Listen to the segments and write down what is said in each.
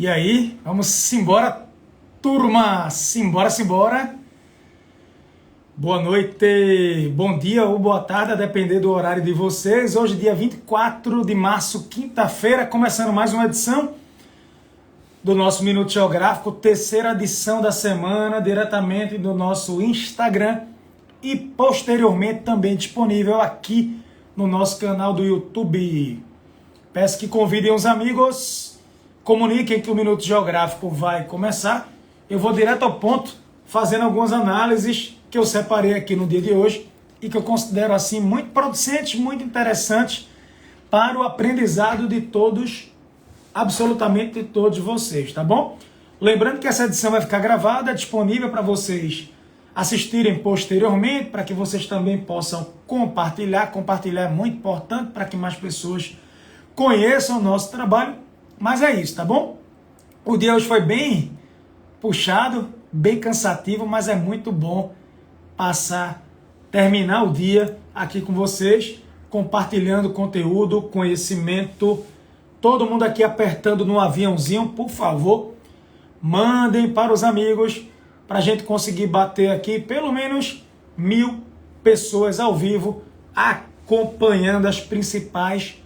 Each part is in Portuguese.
E aí, vamos embora, turma, simbora. Boa noite, bom dia ou boa tarde, a depender do horário de vocês. Hoje, dia 24 de março, quinta-feira, começando mais uma edição do nosso Minuto Geográfico, terceira edição da semana, diretamente do nosso Instagram e posteriormente também disponível aqui no nosso canal do YouTube. Peço que convidem os amigos, comuniquem que o Minuto Geográfico vai começar. Eu vou direto ao ponto, fazendo algumas análises que eu separei aqui no dia de hoje e que eu considero assim muito producentes, muito interessantes para o aprendizado de todos, absolutamente de todos vocês, tá bom? Lembrando que essa edição vai ficar gravada, disponível para vocês assistirem posteriormente, para que vocês também possam compartilhar. Compartilhar é muito importante para que mais pessoas conheçam o nosso trabalho. Mas é isso, tá bom? O dia hoje foi bem puxado, bem cansativo, mas é muito bom terminar o dia aqui com vocês, compartilhando conteúdo, conhecimento. Todo mundo aqui apertando no aviãozinho, por favor, mandem para os amigos, para a gente conseguir bater aqui pelo menos 1000 pessoas ao vivo, acompanhando as principais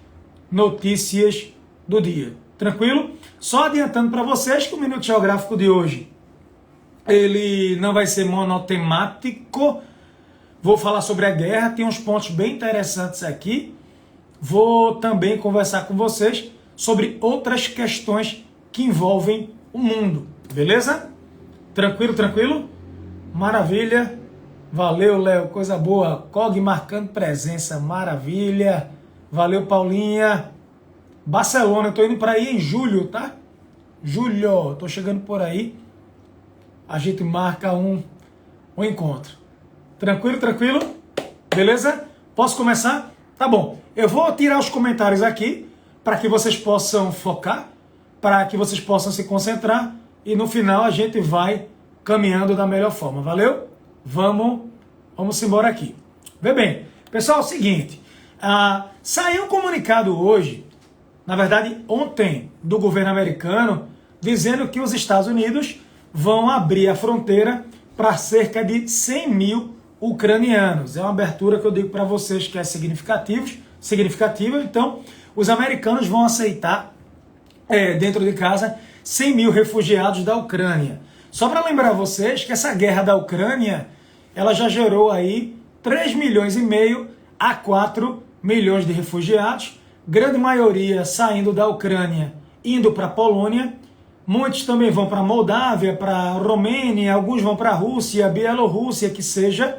notícias do dia. Tranquilo? Só adiantando para vocês que o Minuto Geográfico de hoje, ele não vai ser monotemático. Vou falar sobre a guerra, tem uns pontos bem interessantes aqui. Vou também conversar com vocês sobre outras questões que envolvem o mundo. Beleza? Tranquilo? Maravilha. Valeu, Léo, coisa boa. Cog marcando presença, maravilha. Valeu, Paulinha. Barcelona, eu tô indo para aí em julho, tá? Julho, tô chegando por aí. A gente marca um encontro. Tranquilo? Beleza? Posso começar? Tá bom. Eu vou tirar os comentários aqui para que vocês possam focar, para que vocês possam se concentrar e no final a gente vai caminhando da melhor forma. Valeu? Vamos embora aqui. Vê bem, pessoal, é o seguinte, saiu um comunicado hoje, na verdade ontem, do governo americano, dizendo que os Estados Unidos vão abrir a fronteira para cerca de 100 mil ucranianos. É uma abertura que eu digo para vocês que é significativa. Então, os americanos vão aceitar, dentro de casa, 100 mil refugiados da Ucrânia. Só para lembrar vocês que essa guerra da Ucrânia, ela já gerou aí 3 milhões e meio a 4 milhões de refugiados, grande maioria saindo da Ucrânia, indo para a Polônia. Muitos também vão para a Moldávia, para a Romênia, alguns vão para a Rússia, Bielorrússia, que seja.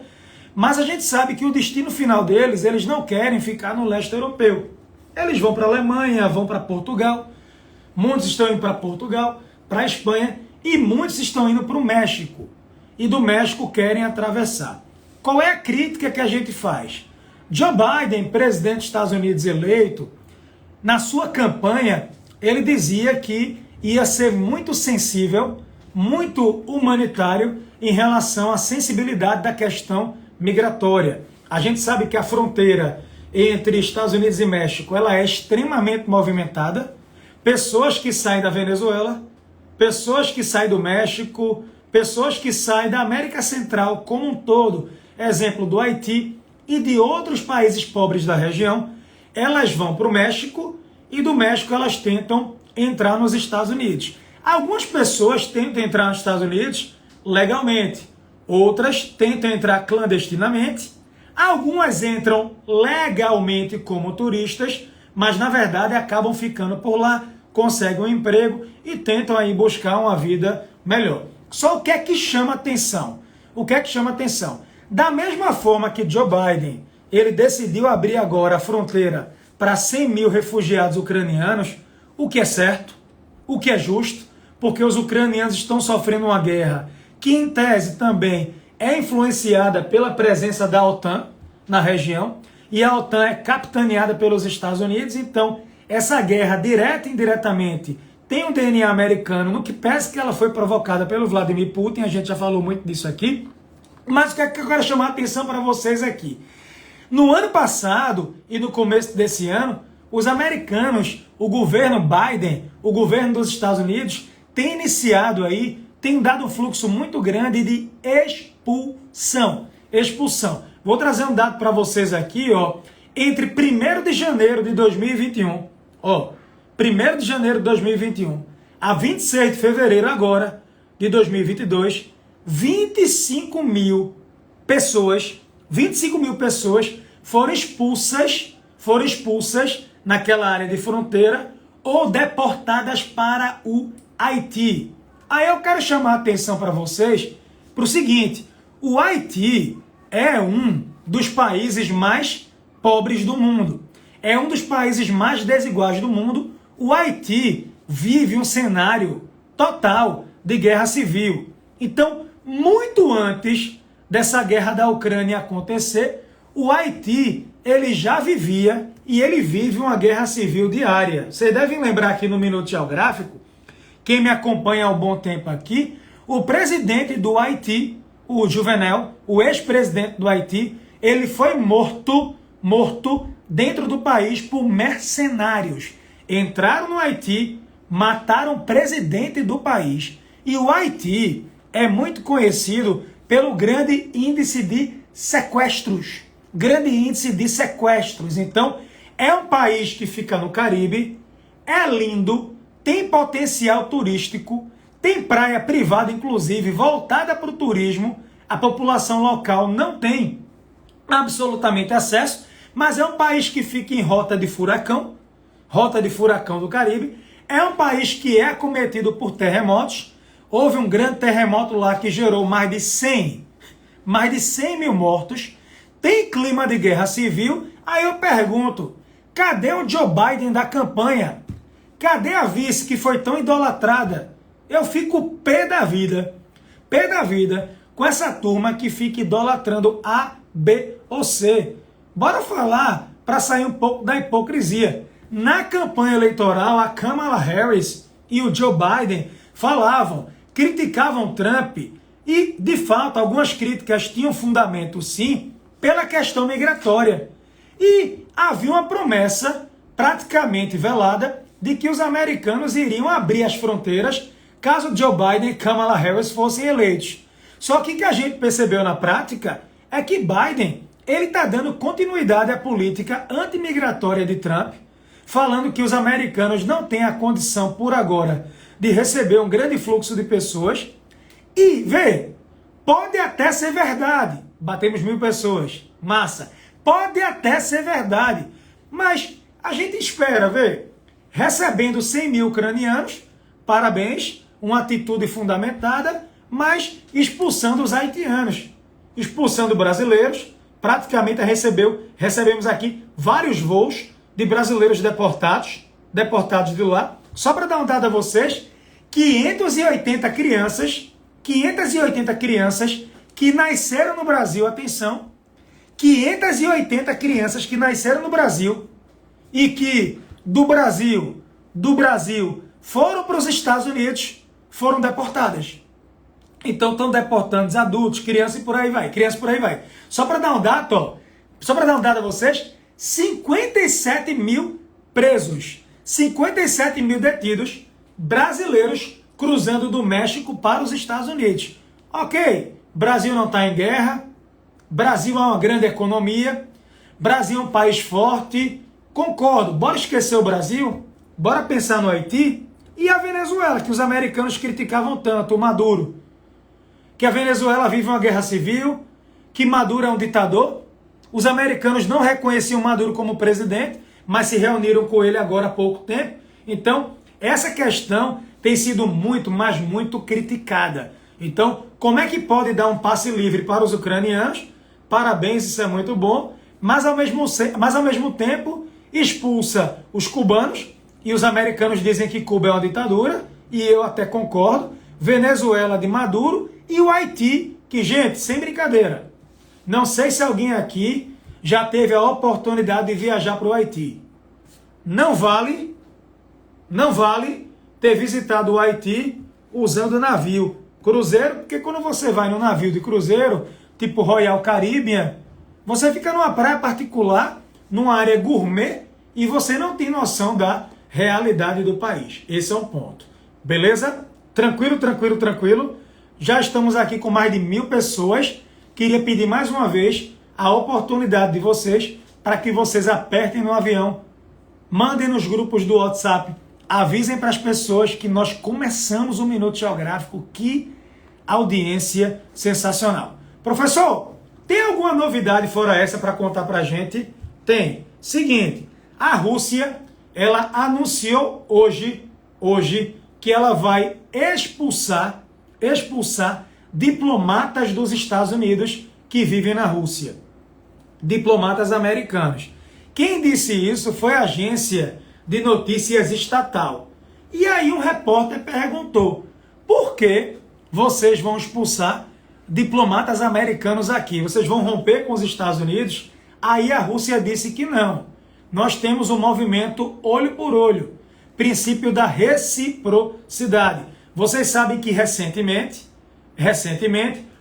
Mas a gente sabe que o destino final deles, eles não querem ficar no leste europeu. Eles vão para a Alemanha, vão para Portugal. Muitos estão indo para Portugal, para a Espanha, e muitos estão indo para o México. E do México querem atravessar. Qual é a crítica que a gente faz? Joe Biden, presidente dos Estados Unidos eleito, na sua campanha, ele dizia que ia ser muito sensível, muito humanitário em relação à sensibilidade da questão migratória. A gente sabe que a fronteira entre Estados Unidos e México, ela é extremamente movimentada. Pessoas que saem da Venezuela, pessoas que saem do México, pessoas que saem da América Central como um todo, exemplo do Haiti e de outros países pobres da região, elas vão para o México e do México elas tentam entrar nos Estados Unidos. Algumas pessoas tentam entrar nos Estados Unidos legalmente, outras tentam entrar clandestinamente, algumas entram legalmente como turistas, mas na verdade acabam ficando por lá, conseguem um emprego e tentam aí buscar uma vida melhor. Só o que é que chama atenção? Da mesma forma que Joe Biden, ele decidiu abrir agora a fronteira para 100 mil refugiados ucranianos, o que é certo, o que é justo, porque os ucranianos estão sofrendo uma guerra que, em tese, também é influenciada pela presença da OTAN na região, e a OTAN é capitaneada pelos Estados Unidos. Então, essa guerra, direta e indiretamente, tem um DNA americano, no que parece que ela foi provocada pelo Vladimir Putin, a gente já falou muito disso aqui, mas o que eu quero chamar a atenção para vocês aqui? No ano passado e no começo desse ano, Os americanos, o governo Biden, o governo dos Estados Unidos, tem iniciado aí, tem dado um fluxo muito grande de expulsão. Vou trazer um dado para vocês aqui, ó. Entre 1º de janeiro de 2021, 1º de janeiro de 2021 a 26 de fevereiro agora, de 2022, 25 mil pessoas foram expulsas naquela área de fronteira ou deportadas para o Haiti. Aí eu quero chamar a atenção para vocês para o seguinte: o Haiti é um dos países mais pobres do mundo. É um dos países mais desiguais do mundo. O Haiti vive um cenário total de guerra civil. Então, muito antes dessa guerra da Ucrânia acontecer, o Haiti ele já vivia e ele vive uma guerra civil diária. Vocês devem lembrar aqui no Minuto Geográfico, quem me acompanha há um bom tempo aqui, o presidente do Haiti, o Juvenel, o ex-presidente do Haiti, ele foi morto dentro do país por mercenários. Entraram no Haiti, mataram o presidente do país. E o Haiti é muito conhecido pelo grande índice de sequestros. Então, é um país que fica no Caribe, é lindo, tem potencial turístico, tem praia privada, inclusive, voltada para o turismo. A população local não tem absolutamente acesso, mas é um país que fica em rota de furacão do Caribe. É um país que é acometido por terremotos. Houve um grande terremoto lá que gerou mais de 100 mil mortos. Tem clima de guerra civil. Aí eu pergunto, cadê o Joe Biden da campanha? Cadê a vice que foi tão idolatrada? Eu fico pé da vida com essa turma que fica idolatrando A, B ou C. Bora falar para sair um pouco da hipocrisia. Na campanha eleitoral, a Kamala Harris e o Joe Biden criticavam Trump e, de fato, algumas críticas tinham fundamento, sim, pela questão migratória. E havia uma promessa praticamente velada de que os americanos iriam abrir as fronteiras caso Joe Biden e Kamala Harris fossem eleitos. Só que o que a gente percebeu na prática é que Biden ele está dando continuidade à política antimigratória de Trump, falando que os americanos não têm a condição, por agora, de receber um grande fluxo de pessoas. E, pode até ser verdade. Batemos 1.000 pessoas. Massa. Pode até ser verdade. Mas a gente espera, recebendo 100 mil ucranianos, parabéns, uma atitude fundamentada, mas expulsando os haitianos, expulsando brasileiros. Praticamente recebemos aqui vários voos de brasileiros deportados de lá. Só para dar um dado a vocês, 580 crianças que nasceram no Brasil, atenção, 580 crianças que nasceram no Brasil e que do Brasil foram para os Estados Unidos, foram deportadas. Então estão deportando os adultos, crianças e por aí vai. Só para dar um dado, a vocês, 57 mil presos, 57 mil detidos brasileiros cruzando do México para os Estados Unidos. Ok, Brasil não está em guerra, Brasil é uma grande economia, Brasil é um país forte, concordo, bora esquecer o Brasil, bora pensar no Haiti e a Venezuela, que os americanos criticavam tanto, o Maduro. Que a Venezuela vive uma guerra civil, que Maduro é um ditador. Os americanos não reconheciam Maduro como presidente, mas se reuniram com ele agora há pouco tempo. Então, essa questão tem sido muito, mas muito criticada. Então, como é que pode dar um passe livre para os ucranianos? Parabéns, isso é muito bom. Mas ao mesmo tempo, expulsa os cubanos, e os americanos dizem que Cuba é uma ditadura, e eu até concordo. Venezuela de Maduro e o Haiti, que, gente, sem brincadeira, não sei se alguém aqui já teve a oportunidade de viajar para o Haiti. Não vale ter visitado o Haiti usando navio, cruzeiro, porque quando você vai no navio de cruzeiro, tipo Royal Caribbean, você fica numa praia particular, numa área gourmet, e você não tem noção da realidade do país. Esse é um ponto. Beleza? Tranquilo, tranquilo, tranquilo. Já estamos aqui com mais de 1000 pessoas. Queria pedir mais uma vez a oportunidade de vocês para que vocês apertem no avião, mandem nos grupos do WhatsApp, avisem para as pessoas que nós começamos o Minuto Geográfico. Que audiência sensacional. Professor, tem alguma novidade fora essa para contar para a gente? Tem. Seguinte, a Rússia, ela anunciou hoje que ela vai expulsar diplomatas dos Estados Unidos que vivem na Rússia. Diplomatas americanos. Quem disse isso foi a agência de notícias estatal. E aí um repórter perguntou: por que vocês vão expulsar diplomatas americanos aqui? Vocês vão romper com os Estados Unidos? Aí a Rússia disse que não. Nós temos um movimento olho por olho. Princípio da reciprocidade. Vocês sabem que recentemente,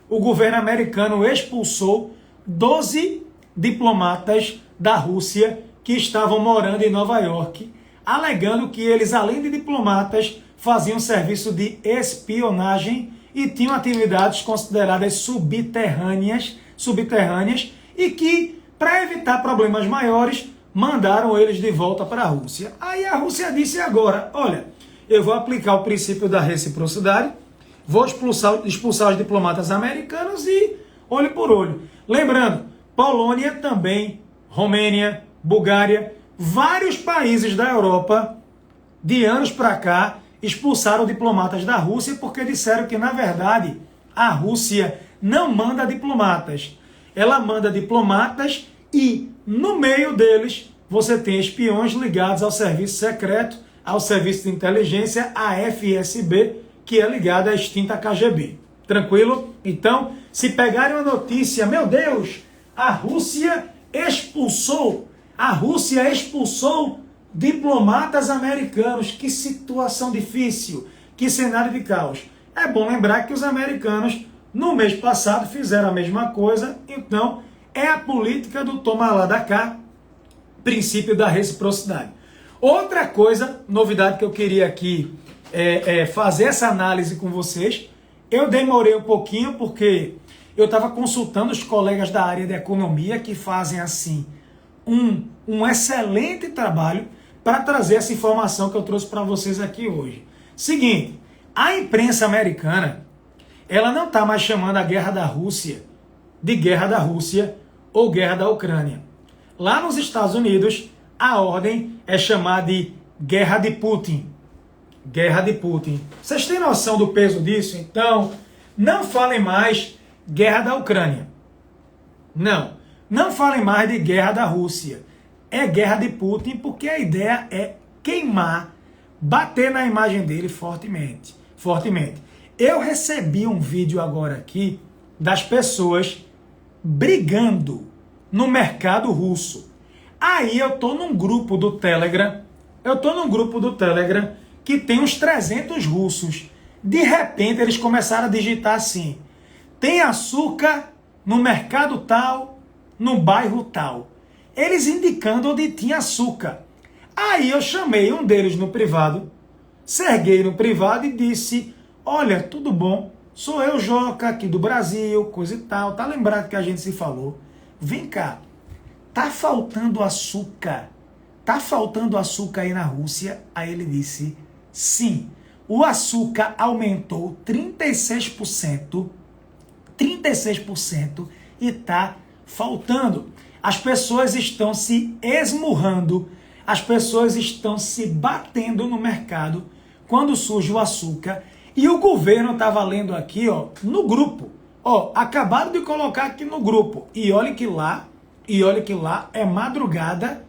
o governo americano expulsou 12 diplomatas da Rússia que estavam morando em Nova York, alegando que eles, além de diplomatas, faziam serviço de espionagem e tinham atividades consideradas subterrâneas e que, para evitar problemas maiores, mandaram eles de volta para a Rússia. Aí a Rússia disse agora: olha, eu vou aplicar o princípio da reciprocidade, vou expulsar os diplomatas americanos e olho por olho. Lembrando, Polônia também, Romênia, Bulgária, vários países da Europa, de anos para cá, expulsaram diplomatas da Rússia porque disseram que, na verdade, a Rússia não manda diplomatas. Ela manda diplomatas e, no meio deles, você tem espiões ligados ao serviço secreto, ao serviço de inteligência, a FSB, que é ligada à extinta KGB. Tranquilo? Então, se pegarem uma notícia, meu Deus, a Rússia expulsou diplomatas americanos. Que situação difícil, que cenário de caos. É bom lembrar que os americanos, no mês passado, fizeram a mesma coisa. Então, é a política do toma lá da cá, princípio da reciprocidade. Outra coisa, novidade que eu queria aqui fazer essa análise com vocês. Eu demorei um pouquinho porque eu estava consultando os colegas da área de economia que fazem assim um excelente trabalho para trazer essa informação que eu trouxe para vocês aqui hoje. Seguinte, a imprensa americana, ela não está mais chamando a guerra da Rússia de guerra da Rússia ou guerra da Ucrânia. Lá nos Estados Unidos, a ordem é chamada de guerra de Putin. Guerra de Putin. Vocês têm noção do peso disso? Então, não falem mais guerra da Ucrânia. Não falem mais de guerra da Rússia. É guerra de Putin porque a ideia é queimar, bater na imagem dele fortemente. Eu recebi um vídeo agora aqui das pessoas brigando no mercado russo. Aí eu tô num grupo do Telegram, que tem uns 300 russos. De repente eles começaram a digitar assim: tem açúcar no mercado tal, no bairro tal. Eles indicando onde tinha açúcar. Aí eu chamei um deles no privado, serguei no privado e disse: olha, tudo bom? Sou eu, Joca, aqui do Brasil, coisa e tal. Tá lembrado que a gente se falou? Vem cá, tá faltando açúcar? Tá faltando açúcar aí na Rússia? Aí ele disse: sim, o açúcar aumentou 36% e tá faltando. As pessoas estão se esmurrando, as pessoas estão se batendo no mercado quando surge o açúcar. E o governo está valendo aqui, ó, no grupo. Ó, acabaram de colocar aqui no grupo. E olha que lá é madrugada.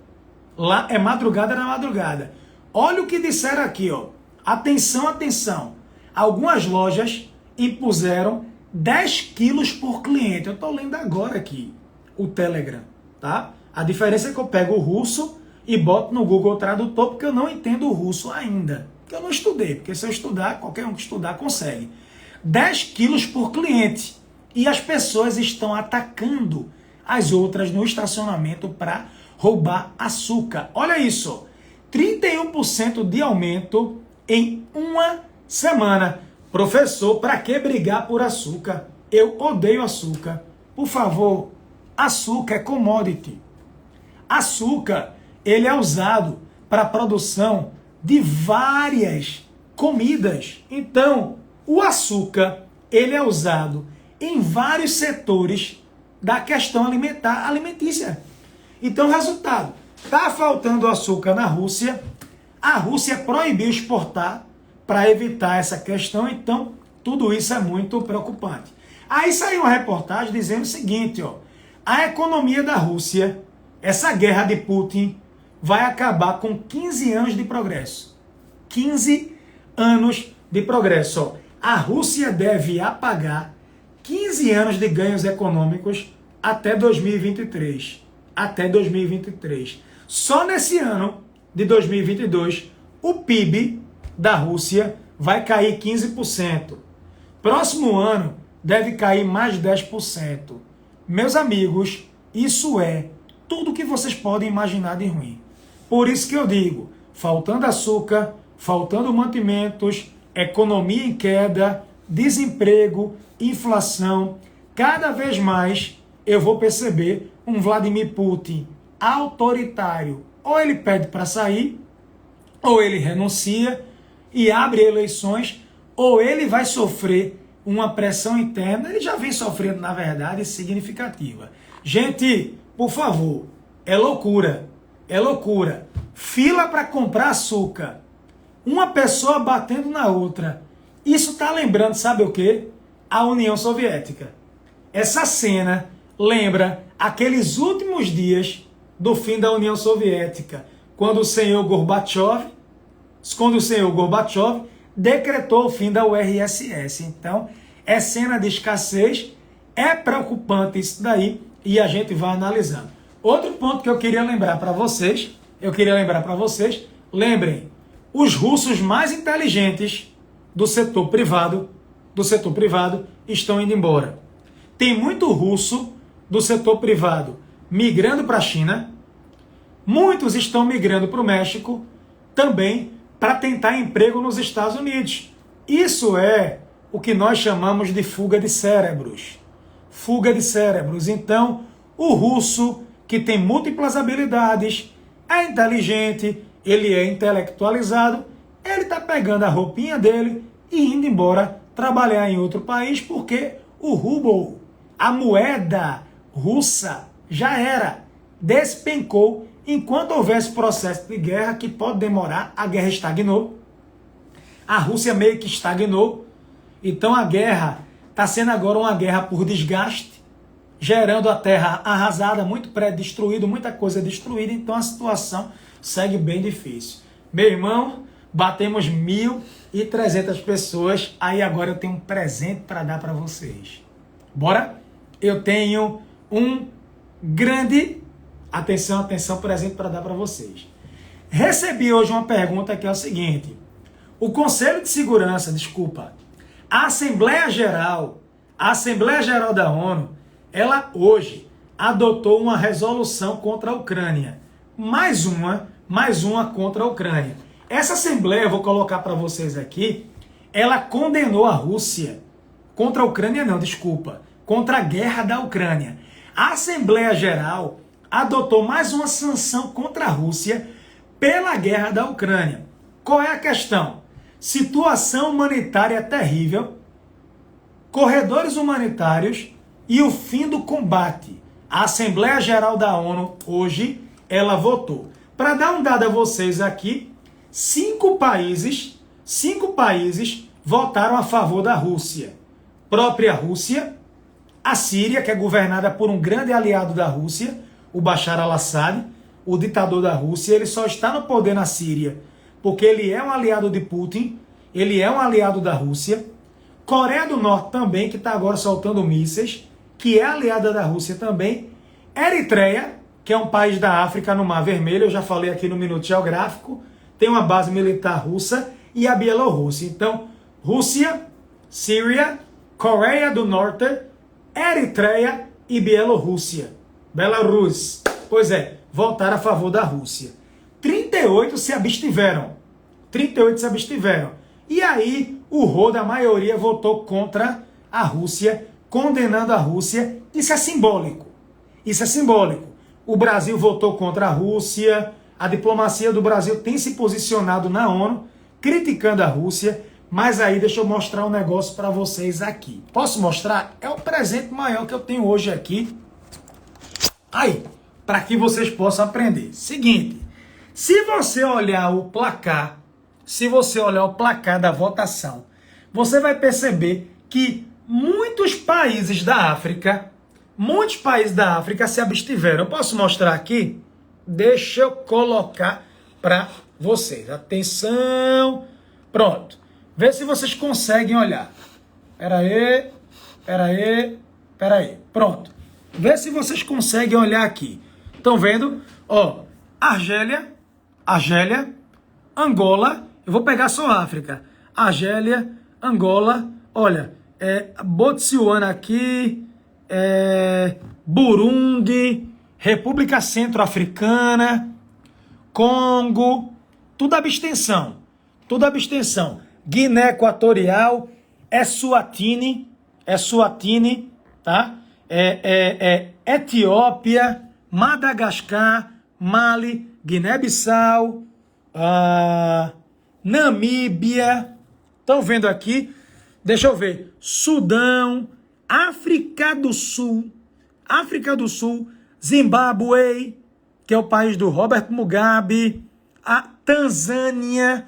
Lá é madrugada na madrugada. Olha o que disseram aqui, ó. Atenção, atenção. Algumas lojas impuseram 10 quilos por cliente. Eu estou lendo agora aqui o Telegram, tá? A diferença é que eu pego o russo e boto no Google Tradutor, porque eu não entendo o russo ainda. Porque eu não estudei, porque se eu estudar, qualquer um que estudar consegue. 10 quilos por cliente. E as pessoas estão atacando as outras no estacionamento para roubar açúcar. Olha isso, 31% de aumento em uma semana. Professor, para que brigar por açúcar? Eu odeio açúcar. Por favor, açúcar é commodity. Açúcar, ele é usado para a produção de várias comidas. Então, o açúcar, ele é usado em vários setores da questão alimentícia. Então, resultado, está faltando açúcar na Rússia, a Rússia proibiu exportar para evitar essa questão, então tudo isso é muito preocupante. Aí saiu uma reportagem dizendo o seguinte, ó, a economia da Rússia, essa guerra de Putin, vai acabar com 15 anos de progresso. 15 anos de progresso. Ó. A Rússia deve apagar 15 anos de ganhos econômicos até 2023. Até 2023. Só nesse ano de 2022, o PIB da Rússia vai cair 15%. Próximo ano deve cair mais 10%. Meus amigos, isso é tudo que vocês podem imaginar de ruim. Por isso que eu digo, faltando açúcar, faltando mantimentos, economia em queda, desemprego, inflação, cada vez mais eu vou perceber um Vladimir Putin autoritário. Ou ele pede para sair, ou ele renuncia e abre eleições, ou ele vai sofrer uma pressão interna. Ele já vem sofrendo, na verdade, significativa. Gente, por favor, é loucura. É loucura. Fila para comprar açúcar. Uma pessoa batendo na outra. Isso está lembrando, sabe o quê? A União Soviética. Essa cena lembra aqueles últimos dias do fim da União Soviética, quando o senhor Gorbachev decretou o fim da URSS. Então, é cena de escassez, é preocupante isso daí, e a gente vai analisando. Outro ponto que eu queria lembrar para vocês, lembrem, os russos mais inteligentes do setor privado estão indo embora. Tem muito russo do setor privado migrando para a China, muitos estão migrando para o México, também para tentar emprego nos Estados Unidos. Isso é o que nós chamamos de fuga de cérebros. Fuga de cérebros. Então, o russo, que tem múltiplas habilidades, é inteligente, ele é intelectualizado, ele está pegando a roupinha dele e indo embora trabalhar em outro país, porque o ruble, a moeda russa, já era, despencou. Enquanto houvesse processo de guerra, que pode demorar, a guerra estagnou. A Rússia meio que estagnou. Então a guerra está sendo agora uma guerra por desgaste, gerando a terra arrasada, muito prédio destruído, muita coisa destruída. Então a situação segue bem difícil. Meu irmão, batemos 1.300 pessoas. Aí agora eu tenho um presente para dar para vocês. Bora? Eu tenho um grande... Atenção, presente para dar para vocês. Recebi hoje uma pergunta que é o seguinte. O Conselho de Segurança, a Assembleia Geral da ONU, ela hoje adotou uma resolução contra a Ucrânia. Mais uma contra a Ucrânia. Essa Assembleia, eu vou colocar para vocês aqui, ela condenou a Rússia. Contra a Ucrânia não, contra a guerra da Ucrânia. A Assembleia Geral adotou mais uma sanção contra a Rússia pela guerra da Ucrânia. Qual é a questão? Situação humanitária terrível, corredores humanitários e o fim do combate. A Assembleia Geral da ONU, hoje, ela votou. Para dar um dado a vocês aqui, 5 países votaram a favor da Rússia. Própria Rússia, a Síria, que é governada por um grande aliado da Rússia, o Bashar al-Assad, o ditador da Rússia. Ele só está no poder na Síria porque ele é um aliado de Putin, ele é um aliado da Rússia. Coreia do Norte também, que está agora soltando mísseis, que é aliada da Rússia também. Eritreia, que é um país da África no Mar Vermelho, eu já falei aqui no Minuto Geográfico, tem uma base militar russa, e a Bielorrússia. Então, Rússia, Síria, Coreia do Norte, Eritreia e Bielorrússia. Belarus. Pois é, votaram a favor da Rússia. 38 se abstiveram. 38 se abstiveram. E aí, o rodo, a maioria, votou contra a Rússia, condenando a Rússia. Isso é simbólico. Isso é simbólico. O Brasil votou contra a Rússia, a diplomacia do Brasil tem se posicionado na ONU, criticando a Rússia, mas aí deixa eu mostrar um negócio para vocês aqui. Posso mostrar? É o presente maior que eu tenho hoje aqui. Aí, para que vocês possam aprender. Seguinte, se você olhar o placar, da votação, você vai perceber que muitos países da África se abstiveram. Eu posso mostrar aqui? Deixa eu colocar para vocês. Atenção. Pronto. Vê se vocês conseguem olhar. Pera aí. Pronto. Vê se vocês conseguem olhar aqui. Estão vendo? Ó, Argélia, Angola. Eu vou pegar só a África. Argélia, Angola. Olha, Botsuana aqui, Burundi, República Centro-Africana, Congo, tudo abstenção. Guiné Equatorial, Eswatini, tá? Etiópia, Madagascar, Mali, Guiné-Bissau, Namíbia, estão vendo aqui? Deixa eu ver, Sudão, África do Sul, Zimbábue, que é o país do Robert Mugabe, a Tanzânia,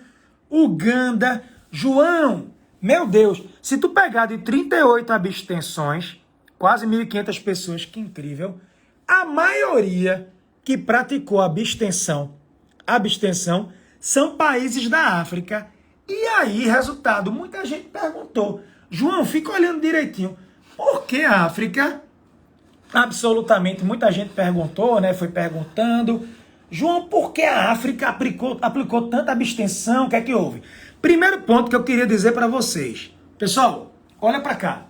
Uganda. João, meu Deus, se tu pegar de 38 abstenções, quase 1.500 pessoas, que incrível, a maioria que praticou abstenção são países da África. E aí, resultado, muita gente perguntou, João, fica olhando direitinho, por que a África? Absolutamente, muita gente perguntou, né? Foi perguntando, João, por que a África aplicou tanta abstenção? O que é que houve? Primeiro ponto que eu queria dizer para vocês. Pessoal, olha para cá.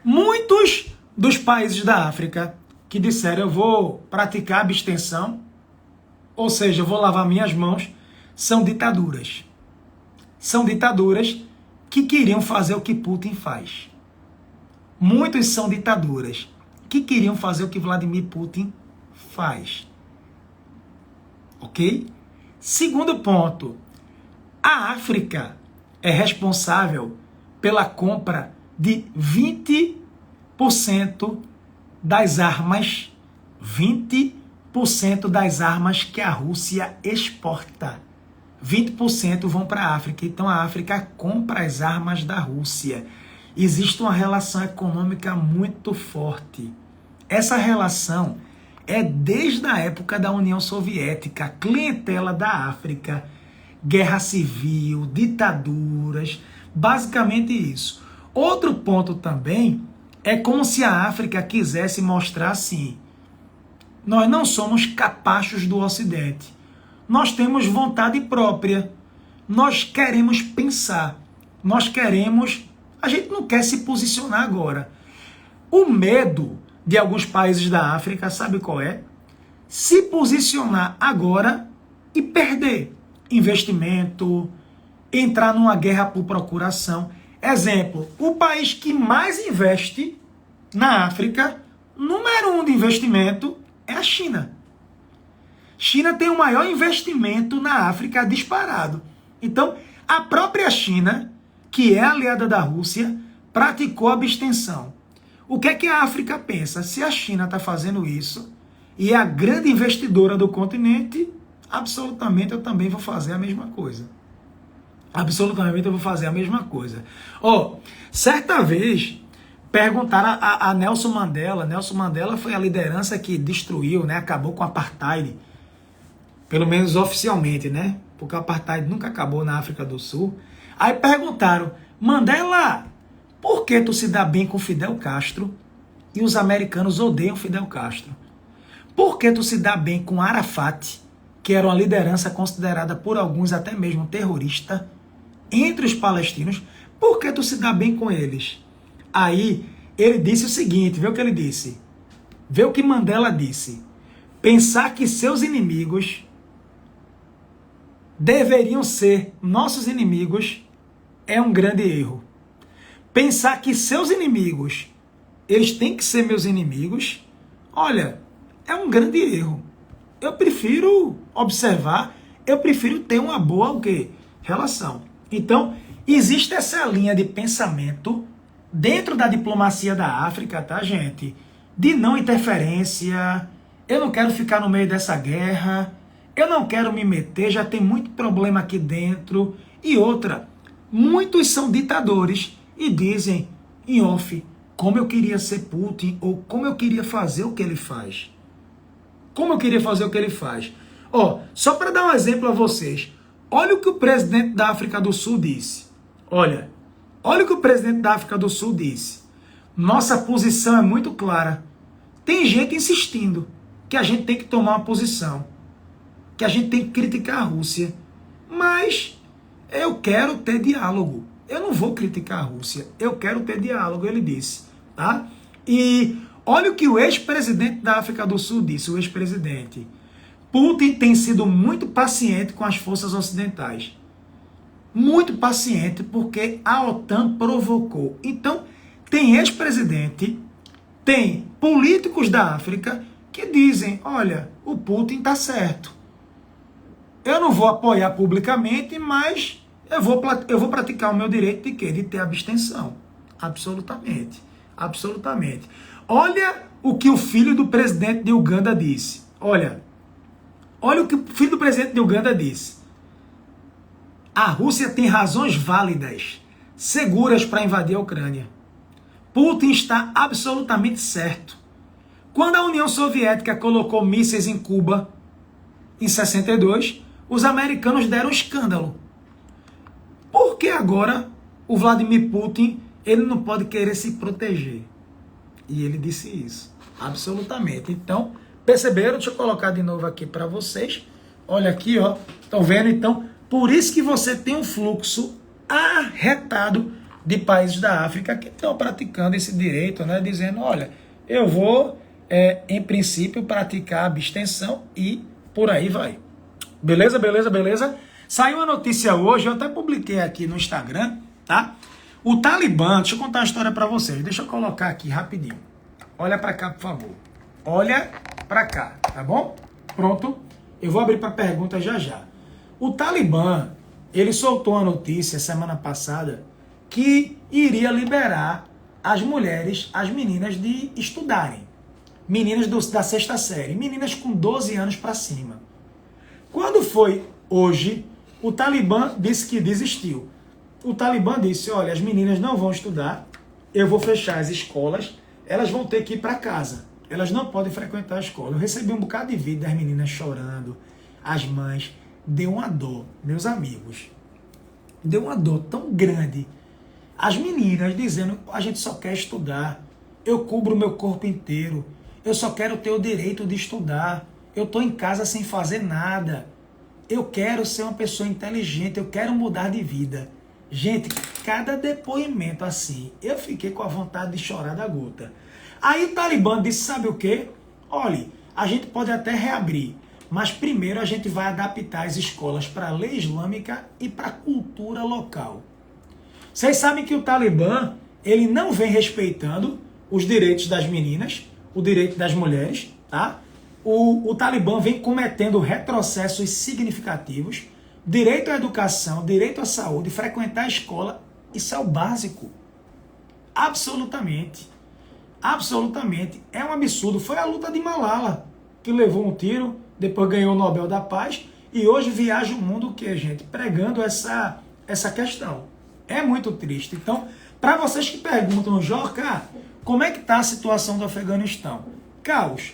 Muitos dos países da África que disseram eu vou praticar abstenção, ou seja, eu vou lavar minhas mãos, são ditaduras. São ditaduras que queriam fazer o que Putin faz. Muitos são ditaduras que queriam fazer o que Vladimir Putin faz. Ok? Segundo ponto, a África é responsável pela compra de 20% das armas, 20% das armas que a Rússia exporta. 20% vão para a África. Então a África compra as armas da Rússia. Existe uma relação econômica muito forte. Essa relação é desde a época da União Soviética, clientela da África, guerra civil, ditaduras, basicamente isso. Outro ponto também é como se a África quisesse mostrar assim, nós não somos capachos do Ocidente, nós temos vontade própria, nós queremos pensar, a gente não quer se posicionar agora. O medo de alguns países da África, sabe qual é? Se posicionar agora e perder investimento, entrar numa guerra por procuração. Exemplo, o país que mais investe na África, número 1 de investimento, é a China. China tem o maior investimento na África disparado. Então, a própria China, que é aliada da Rússia, praticou abstenção. O que é que a África pensa? Se a China está fazendo isso e é a grande investidora do continente, absolutamente eu também vou fazer a mesma coisa. Absolutamente eu vou fazer a mesma coisa. Certa vez perguntaram a Nelson Mandela. Nelson Mandela foi a liderança que destruiu, né, acabou com o apartheid. Pelo menos oficialmente, né? Porque o apartheid nunca acabou na África do Sul. Aí perguntaram, Mandela, por que tu se dá bem com Fidel Castro e os americanos odeiam Fidel Castro? Por que tu se dá bem com Arafat, que era uma liderança considerada por alguns até mesmo terrorista, entre os palestinos? Por que tu se dá bem com eles? Aí ele disse o seguinte, vê o que ele disse. Vê o que Mandela disse. Pensar que seus inimigos deveriam ser nossos inimigos é um grande erro. Pensar que seus inimigos, eles têm que ser meus inimigos, olha, é um grande erro. Eu prefiro observar, eu prefiro ter uma boa o quê? Relação. Então, existe essa linha de pensamento dentro da diplomacia da África, tá, gente? De não interferência, eu não quero ficar no meio dessa guerra, eu não quero me meter, já tem muito problema aqui dentro. E outra, muitos são ditadores e dizem em off como eu queria ser Putin ou como eu queria fazer o que ele faz. Como eu queria fazer o que ele faz. Ó, só para dar um exemplo a vocês, olha o que o presidente da África do Sul disse. Olha o que o presidente da África do Sul disse. Nossa posição é muito clara. Tem gente insistindo que a gente tem que tomar uma posição, que a gente tem que criticar a Rússia. Mas eu quero ter diálogo. Eu não vou criticar a Rússia. Eu quero ter diálogo, ele disse. Tá? E olha o que o ex-presidente da África do Sul disse, o ex-presidente. Putin tem sido muito paciente com as forças ocidentais. Muito paciente porque a OTAN provocou. Então, tem ex-presidente, tem políticos da África que dizem, olha, o Putin está certo. Eu não vou apoiar publicamente, mas eu vou praticar o meu direito de quê? De ter abstenção. Absolutamente. Absolutamente. Olha o que o filho do presidente de Uganda disse. Olha o que o filho do presidente de Uganda disse. A Rússia tem razões válidas, seguras para invadir a Ucrânia. Putin está absolutamente certo. Quando a União Soviética colocou mísseis em Cuba, em 62, os americanos deram escândalo. Por que agora o Vladimir Putin ele não pode querer se proteger? E ele disse isso. Absolutamente. Então, perceberam? Deixa eu colocar de novo aqui para vocês. Olha aqui, ó. Estão vendo? Então, por isso que você tem um fluxo arretado de países da África que estão praticando esse direito, né? Dizendo, olha, eu vou, em princípio, praticar a abstenção e por aí vai. Beleza, beleza, beleza? Saiu uma notícia hoje, eu até publiquei aqui no Instagram, tá? O Talibã, deixa eu contar uma história para vocês, deixa eu colocar aqui rapidinho. Olha para cá, por favor. Olha para cá, tá bom? Pronto? Eu vou abrir para pergunta já já. O Talibã, ele soltou a notícia semana passada que iria liberar as mulheres, as meninas de estudarem. Meninas da sexta série, meninas com 12 anos para cima. Quando foi hoje, o Talibã disse que desistiu. O Talibã disse, olha, as meninas não vão estudar, eu vou fechar as escolas, elas vão ter que ir para casa. Elas não podem frequentar a escola. Eu recebi um bocado de vídeo das meninas chorando, as mães. Deu uma dor, meus amigos. Deu uma dor tão grande. As meninas dizendo, a gente só quer estudar. Eu cubro o meu corpo inteiro. Eu só quero ter o direito de estudar. Eu estou em casa sem fazer nada. Eu quero ser uma pessoa inteligente. Eu quero mudar de vida. Gente, cada depoimento assim, eu fiquei com a vontade de chorar da gota. Aí o Talibã disse, sabe o quê? Olha, a gente pode até reabrir, mas primeiro a gente vai adaptar as escolas para a lei islâmica e para a cultura local. Vocês sabem que o Talibã, ele não vem respeitando os direitos das meninas, o direito das mulheres, tá? O Talibã vem cometendo retrocessos significativos, direito à educação, direito à saúde, frequentar a escola, isso é o básico. Absolutamente. Absolutamente. É um absurdo. Foi a luta de Malala, que levou um tiro, depois ganhou o Nobel da Paz, e hoje viaja o mundo, que gente, pregando essa questão. É muito triste. Então, para vocês que perguntam, Joca, como é que está a situação do Afeganistão? Caos.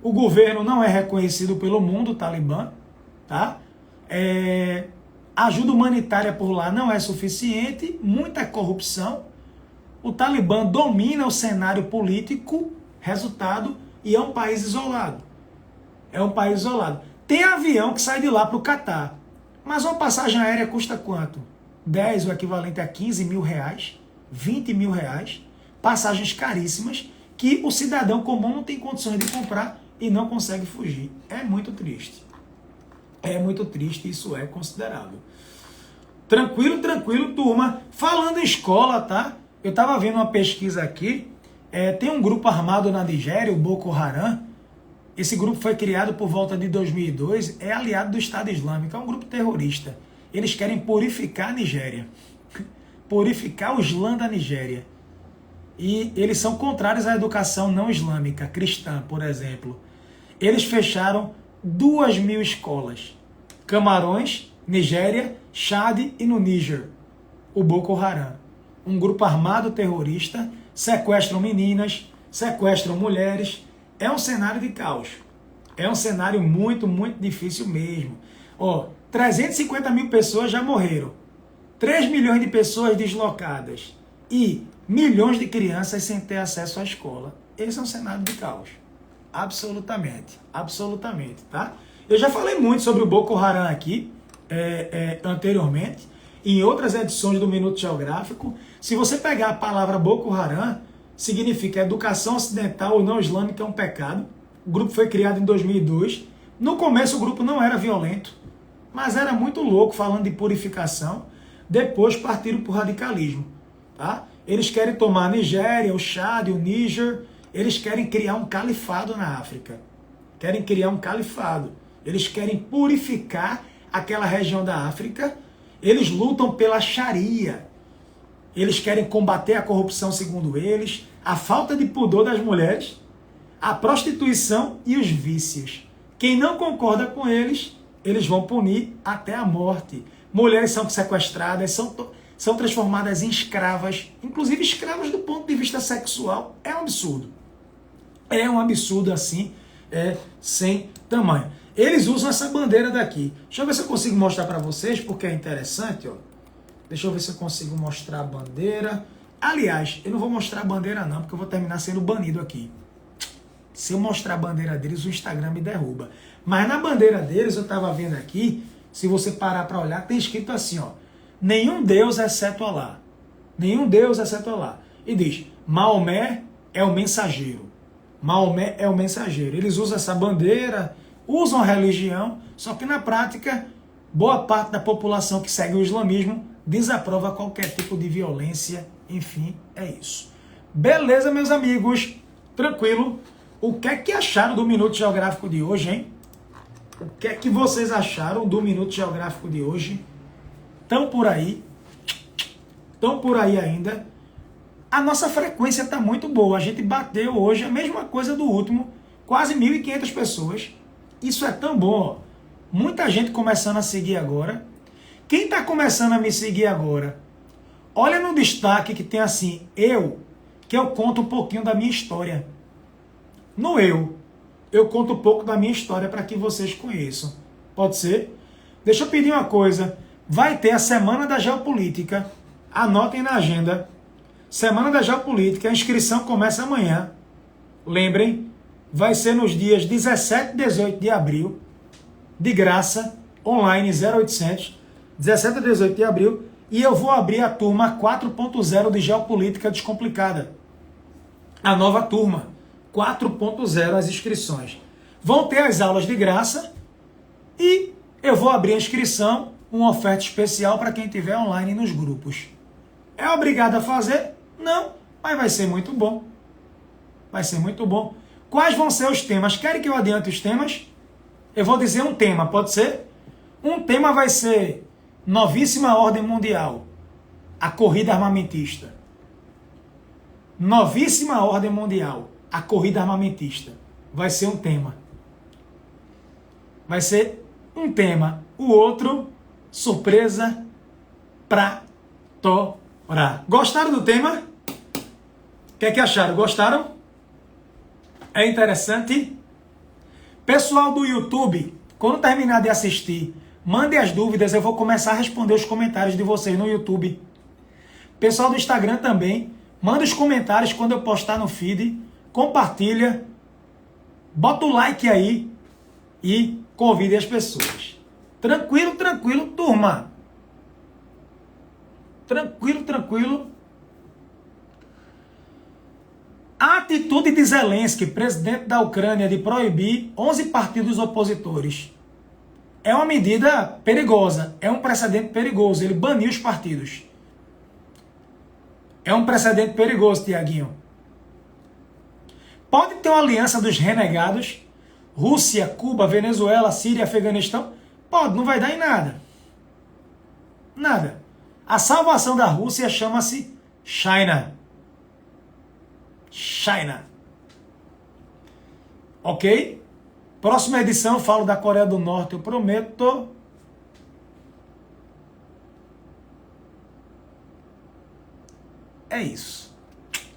O governo não é reconhecido pelo mundo, o Talibã, tá? A ajuda humanitária por lá não é suficiente, muita corrupção. O Talibã domina o cenário político, resultado, e é um país isolado. É um país isolado. Tem avião que sai de lá para o Catar. Mas uma passagem aérea custa quanto? 10, o equivalente a 15 mil reais, 20 mil reais. Passagens caríssimas que o cidadão comum não tem condições de comprar e não consegue fugir. É muito triste. É muito triste, isso é considerável. Tranquilo, tranquilo, turma. Falando em escola, tá? Eu estava vendo uma pesquisa aqui. Tem um grupo armado na Nigéria, o Boko Haram. Esse grupo foi criado por volta de 2002. É aliado do Estado Islâmico. É um grupo terrorista. Eles querem purificar a Nigéria. Purificar o Islã da Nigéria. E eles são contrários à educação não islâmica, cristã, por exemplo. Eles fecharam 2.000 escolas. Camarões, Nigéria, Chad e no Níger. O Boko Haram. Um grupo armado terrorista, sequestram meninas, sequestram mulheres. É um cenário de caos. É um cenário muito, muito difícil mesmo. 350 mil pessoas já morreram. 3 milhões de pessoas deslocadas. E milhões de crianças sem ter acesso à escola. Esse é um cenário de caos. Absolutamente. Absolutamente, tá? Eu já falei muito sobre o Boko Haram aqui, anteriormente, em outras edições do Minuto Geográfico. Se você pegar a palavra Boko Haram, significa educação ocidental ou não islâmica é um pecado. O grupo foi criado em 2002. No começo o grupo não era violento, mas era muito louco falando de purificação. Depois partiram para o radicalismo. Tá? Eles querem tomar a Nigéria, o Chad, o Níger. Eles querem criar um califado na África. Querem criar um califado. Eles querem purificar aquela região da África. Eles lutam pela Sharia. Eles querem combater a corrupção, segundo eles, a falta de pudor das mulheres, a prostituição e os vícios. Quem não concorda com eles, eles vão punir até a morte. Mulheres são sequestradas, são transformadas em escravas, inclusive escravas do ponto de vista sexual. É um absurdo. É um absurdo assim, sem tamanho. Eles usam essa bandeira daqui. Deixa eu ver se eu consigo mostrar para vocês, porque é interessante, ó. Deixa eu ver se eu consigo mostrar a bandeira. Aliás, eu não vou mostrar a bandeira não, porque eu vou terminar sendo banido aqui. Se eu mostrar a bandeira deles, o Instagram me derruba. Mas na bandeira deles, eu estava vendo aqui, se você parar para olhar, tem escrito assim, ó. Nenhum Deus exceto Alá. Nenhum Deus exceto Alá. E diz, Maomé é o mensageiro. Maomé é o mensageiro. Eles usam essa bandeira, usam a religião, só que na prática, boa parte da população que segue o islamismo desaprova qualquer tipo de violência. Enfim, é isso. Beleza, meus amigos? Tranquilo? O que é que acharam do Minuto Geográfico de hoje, hein? O que é que vocês acharam do Minuto Geográfico de hoje? Estão por aí? Estão por aí ainda? A nossa frequência está muito boa. A gente bateu hoje a mesma coisa do último. Quase 1.500 pessoas. Isso é tão bom, ó. Muita gente começando a seguir agora. Quem está começando a me seguir agora, olha no destaque que tem assim, que eu conto um pouquinho da minha história. No eu conto um pouco da minha história para que vocês conheçam. Pode ser? Deixa eu pedir uma coisa. Vai ter a Semana da Geopolítica. Anotem na agenda. Semana da Geopolítica. A inscrição começa amanhã. Lembrem, vai ser nos dias 17 e 18 de abril. De graça, online 0800. 17 a 18 de abril, e eu vou abrir a turma 4.0 de Geopolítica Descomplicada. A nova turma, 4.0 as inscrições. Vão ter as aulas de graça, e eu vou abrir a inscrição, uma oferta especial para quem estiver online nos grupos. É obrigado a fazer? Não, mas vai ser muito bom. Vai ser muito bom. Quais vão ser os temas? Querem que eu adiante os temas? Eu vou dizer um tema, pode ser? Um tema vai ser Novíssima Ordem Mundial, a corrida armamentista. Novíssima Ordem Mundial, a corrida armamentista. Vai ser um tema. Vai ser um tema. O outro, surpresa pra torar. Gostaram do tema? O que é que acharam? Gostaram? É interessante? Pessoal do YouTube, quando terminar de assistir, mande as dúvidas, eu vou começar a responder os comentários de vocês no YouTube. Pessoal do Instagram também, manda os comentários quando eu postar no feed, compartilha, bota o like aí e convide as pessoas. Tranquilo, tranquilo, turma. Tranquilo, tranquilo. atitude de Zelensky, presidente da Ucrânia, de proibir 11 partidos opositores é uma medida perigosa, é um precedente perigoso. Ele baniu os partidos. É um precedente perigoso, Tiaguinho. Pode ter uma aliança dos renegados, Rússia, Cuba, Venezuela, Síria, Afeganistão? Pode, não vai dar em nada. Nada. A salvação da Rússia chama-se China. China. Ok? Próxima edição eu falo da Coreia do Norte, eu prometo. É isso.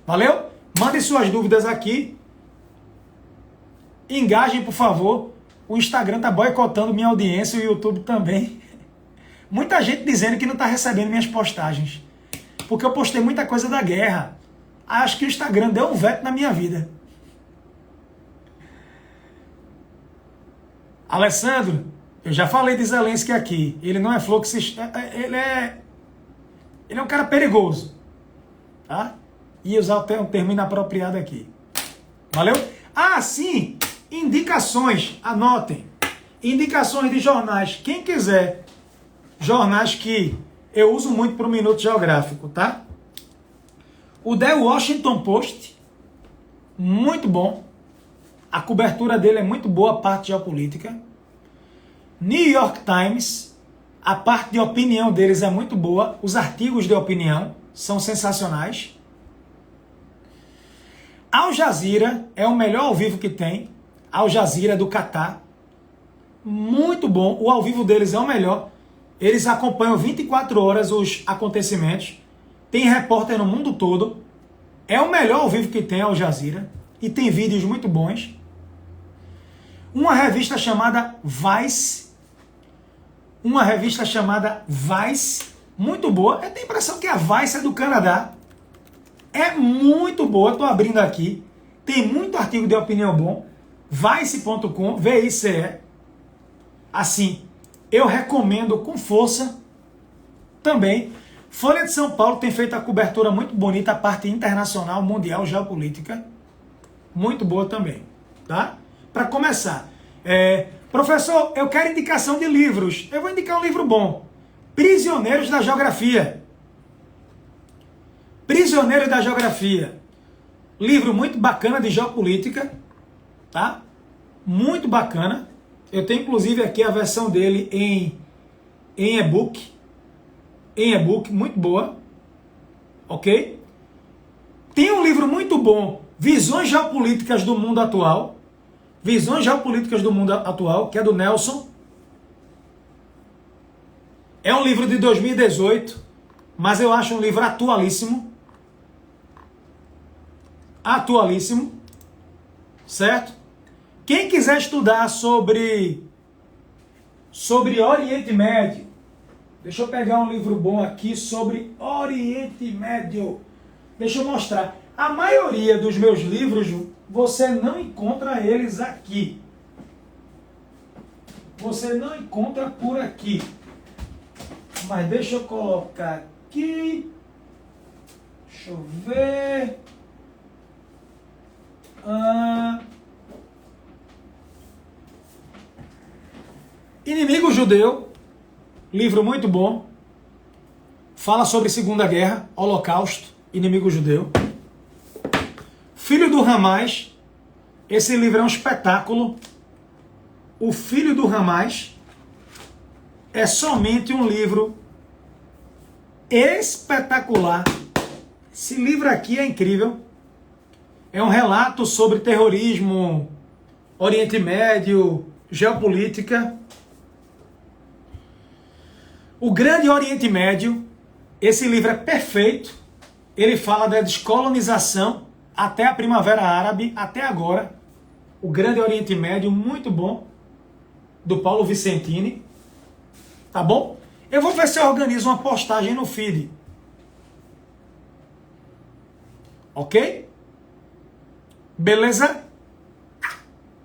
Valeu? Mandem suas dúvidas aqui. Engajem, por favor. O Instagram tá boicotando minha audiência e o YouTube também. Muita gente dizendo que não tá recebendo minhas postagens. Porque eu postei muita coisa da guerra. Acho que o Instagram deu um veto na minha vida. Alessandro, eu já falei de Zelensky aqui. Ele não é fluxista. Ele é um cara perigoso. Tá? E usar um termo inapropriado aqui. Valeu? Ah, sim! Indicações. Anotem. Indicações de jornais. Quem quiser. Jornais que eu uso muito para o Minuto Geográfico, tá? O The Washington Post. Muito bom. A cobertura dele é muito boa, a parte geopolítica. New York Times. A parte de opinião deles é muito boa. Os artigos de opinião são sensacionais. Al Jazeera é o melhor ao vivo que tem. Al Jazeera do Catar. Muito bom. O ao vivo deles é o melhor. Eles acompanham 24 horas os acontecimentos. Tem repórter no mundo todo. É o melhor ao vivo que tem Al Jazeera. E tem vídeos muito bons. Uma revista chamada Vice. Uma revista chamada Vice. Muito boa. Eu tenho a impressão que a Vice é do Canadá. É muito boa. Estou abrindo aqui. Tem muito artigo de opinião bom. Vice.com. VICE. Assim, eu recomendo com força também. Folha de São Paulo tem feito a cobertura muito bonita, a parte internacional, mundial, geopolítica. Muito boa também, tá? Para começar, professor, eu quero indicação de livros. Eu vou indicar um livro bom. Prisioneiros da Geografia. Prisioneiros da Geografia. Livro muito bacana de geopolítica, tá? Muito bacana. Eu tenho inclusive aqui a versão dele em e-book. Em e-book, muito boa. Ok? Tem um livro muito bom, Visões Geopolíticas do Mundo Atual. Visões Geopolíticas do Mundo Atual, que é do Nelson. É um livro de 2018, mas eu acho um livro atualíssimo. Atualíssimo. Certo? Quem quiser estudar sobre Oriente Médio, deixa eu pegar um livro bom aqui sobre Oriente Médio. Deixa eu mostrar. A maioria dos meus livros, você não encontra eles aqui. Você não encontra por aqui. Mas deixa eu colocar aqui. Deixa eu ver. Inimigo Judeu. Livro muito bom. Fala sobre Segunda Guerra, Holocausto, Inimigo Judeu. Filho do Hamas. Esse livro é um espetáculo. O Filho do Hamas é somente um livro espetacular. Esse livro aqui é incrível. É um relato sobre terrorismo, Oriente Médio, geopolítica. O Grande Oriente Médio, esse livro é perfeito. Ele fala da descolonização até a Primavera Árabe, até agora. O Grande Oriente Médio, muito bom, do Paulo Vicentini. Tá bom? Eu vou ver se eu organizo uma postagem no feed. Ok? Beleza?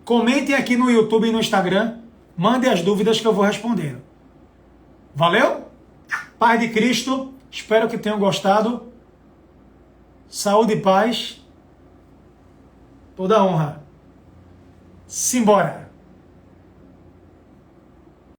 Comentem aqui no YouTube e no Instagram. Mandem as dúvidas que eu vou respondendo. Valeu? Paz de Cristo. Espero que tenham gostado. Saúde e paz. Toda honra. Simbora!